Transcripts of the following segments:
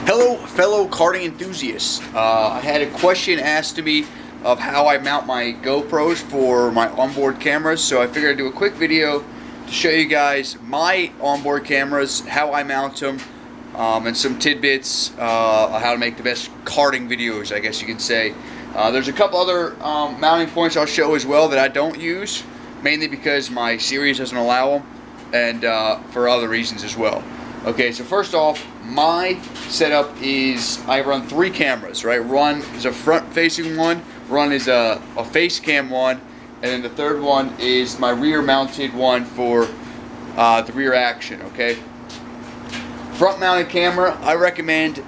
Hello, fellow karting enthusiasts. I had a question asked to me of how I mount my GoPros for my onboard cameras, so I figured I'd do a quick video to show you guys my onboard cameras, how I mount them, and some tidbits on how to make the best karting videos, I guess you could say. There's a couple other mounting points I'll show as well that I don't use, mainly because my series doesn't allow them, and for other reasons as well. Okay, so first off, my setup is I run 3 cameras, right? One is a front-facing one, one is a face cam one, and then the third one is my rear-mounted one for the rear action, okay? Front-mounted camera, I recommend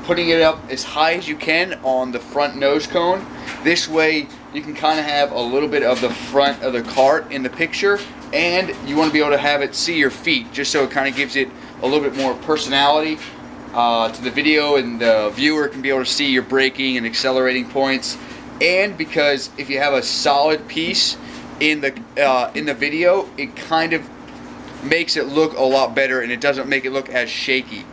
putting it up as high as you can on the front nose cone. This way, you can kind of have a little bit of the front of the cart in the picture, and you want to be able to have it see your feet, just so it kind of gives it a little bit more personality to the video, and the viewer can be able to see your braking and accelerating points. And because if you have a solid piece in the video, it kind of makes it look a lot better, and it doesn't make it look as shaky.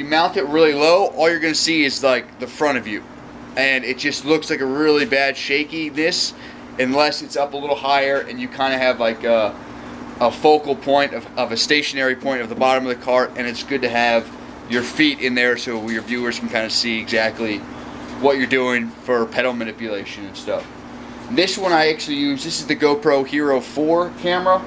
Mount it really low, all you're going to see is like the front of you, and it just looks like a really bad shakiness unless it's up a little higher and you kind of have like a focal point of a stationary point of the bottom of the cart, and it's good to have your feet in there so your viewers can kind of see exactly what you're doing for pedal manipulation and stuff. This one I actually use, this is the GoPro Hero 4 camera.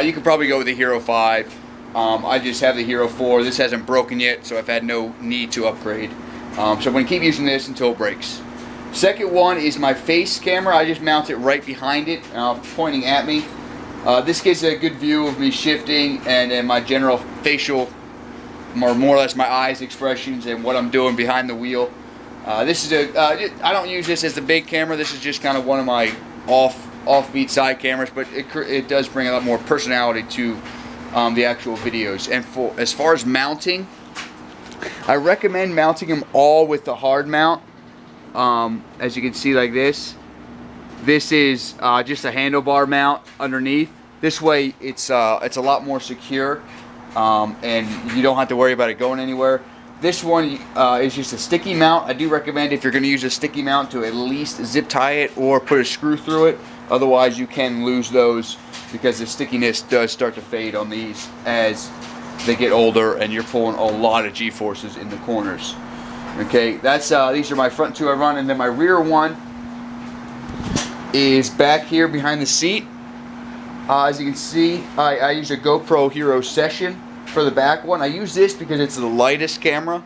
You could probably go with the Hero 5. I just have the Hero 4. This hasn't broken yet, so I've had no need to upgrade. So I'm going to keep using this until it breaks. Second one is my face camera. I just mount it right behind it, pointing at me. This gives a good view of me shifting and my general facial, more or less my eyes expressions and what I'm doing behind the wheel. This is I don't use this as the big camera. This is just kind of one of my offbeat side cameras, but it does bring a lot more personality to the actual videos. And as far as mounting, I recommend mounting them all with the hard mount. As you can see, like this is just a handlebar mount underneath. This way it's a lot more secure, and you don't have to worry about it going anywhere. This one is just a sticky mount. I do recommend, if you're going to use a sticky mount, to at least zip tie it or put a screw through it. Otherwise you can lose those, because the stickiness does start to fade on these as they get older and you're pulling a lot of G-forces in the corners. Okay, that's these are my front 2 I run, and then my rear one is back here behind the seat. As you can see, I use a GoPro Hero Session for the back one. I use this because it's the lightest camera,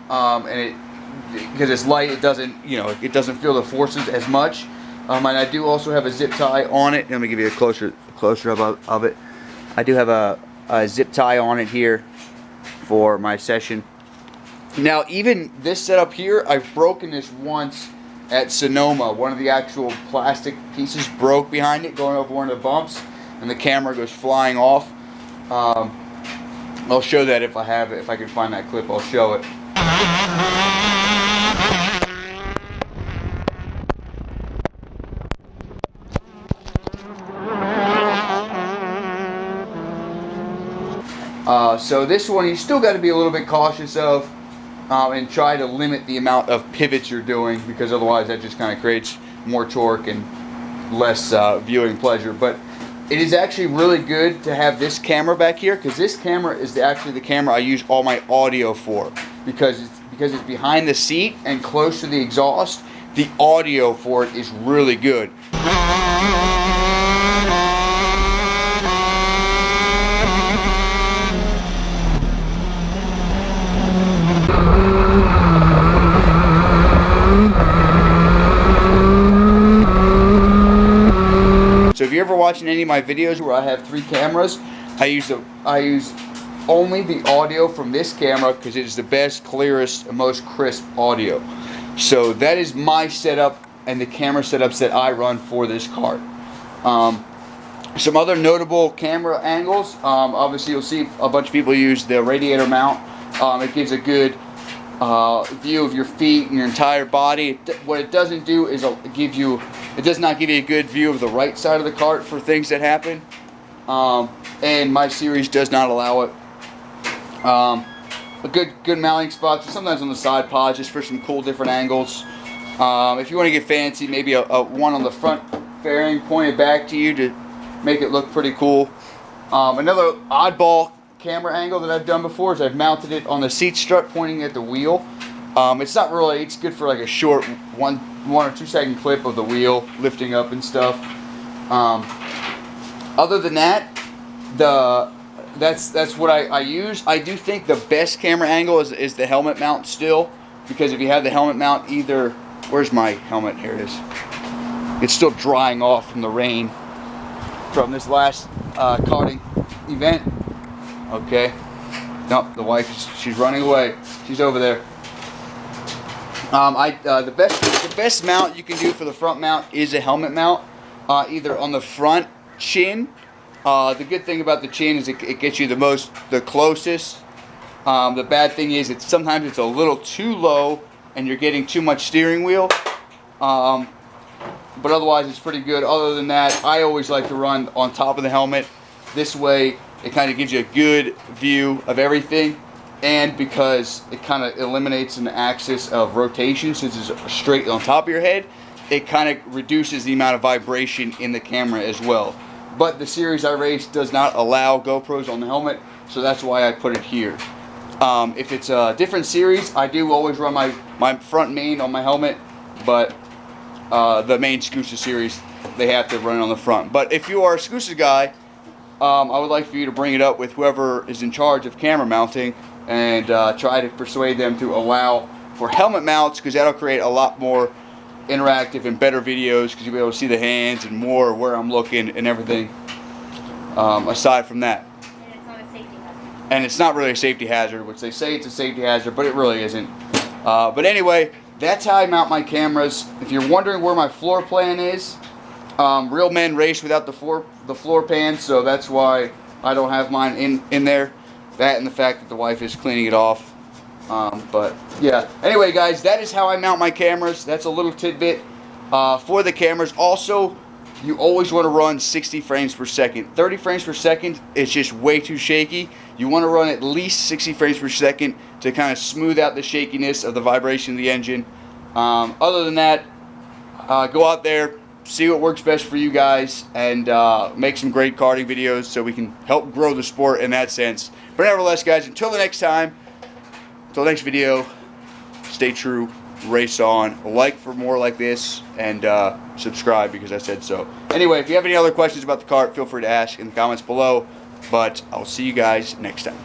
and because it's light, it doesn't, it doesn't feel the forces as much. And I do also have a zip tie on it. Let me give you a closer of it. I do have a zip tie on it here for my Session. Now, even this setup here, I've broken this once at Sonoma. One of the actual plastic pieces broke behind it, going over one of the bumps, and the camera goes flying off. I'll show that if I have it. If I can find that clip, I'll show it. So this one you still got to be a little bit cautious of, and try to limit the amount of pivots you're doing, because otherwise that just kind of creates more torque and less viewing pleasure. But it is actually really good to have this camera back here, because this camera is actually the camera I use all my audio for, because it's behind the seat and close to the exhaust. The audio for it is really good. So if you're ever watching any of my videos where I have 3 cameras, I use only the audio from this camera, because it is the best, clearest, and most crisp audio. So that is my setup and the camera setups that I run for this kart. Some other notable camera angles. Obviously, you'll see a bunch of people use the radiator mount It gives a good view of your feet and your entire body. What it doesn't do is it does not give you a good view of the right side of the cart for things that happen. And my series does not allow it. A good mounting spot, sometimes on the side pods, just for some cool different angles. If you want to get fancy, maybe a one on the front fairing pointed back to you to make it look pretty cool. Another oddball camera angle that I've done before is I've mounted it on the seat strut pointing at the wheel. It's not really, it's good for like a short 1 or 2 second clip of the wheel lifting up and stuff. Other than that, that's what I use. I do think the best camera angle is the helmet mount still, because if you have the helmet mount, either, where's my helmet? Here it is. It's still drying off from the rain from this last karting event. Okay. Nope, the wife, she's running away. She's over there. The best mount you can do for the front mount is a helmet mount, either on the front chin. The good thing about the chin is it gets you the closest. The bad thing is sometimes it's a little too low and you're getting too much steering wheel. But otherwise it's pretty good. Other than that, I always like to run on top of the helmet. This way it kind of gives you a good view of everything, and because it kind of eliminates an axis of rotation since it's straight on top of your head, it kind of reduces the amount of vibration in the camera as well. But the series I race does not allow GoPros on the helmet, so that's why I put it here. If it's a different series, I do always run my front main on my helmet, but the main Scusa series, they have to run it on the front. But if you are a Scusa guy, I would like for you to bring it up with whoever is in charge of camera mounting and try to persuade them to allow for helmet mounts, because that'll create a lot more interactive and better videos, because you'll be able to see the hands and more where I'm looking and everything. Aside from that, and it's not a safety hazard. And it's not really a safety hazard, which they say it's a safety hazard, but it really isn't. But anyway, that's how I mount my cameras. If you're wondering where my floor plan is, real men race without the floor pan, so that's why I don't have mine in there. That and the fact that the wife is cleaning it off. But yeah, anyway guys, that is how I mount my cameras. That's a little tidbit for the cameras. Also, you always want to run 60 frames per second. 30 frames per second is just way too shaky. You want to run at least 60 frames per second to kind of smooth out the shakiness of the vibration of the engine. Other than that, go out there, see what works best for you guys, and make some great karting videos so we can help grow the sport in that sense. But nevertheless guys, until the next time, until the next video, stay true, race on, like for more like this, and subscribe because I said so. Anyway, if you have any other questions about the kart, feel free to ask in the comments below, but I'll see you guys next time.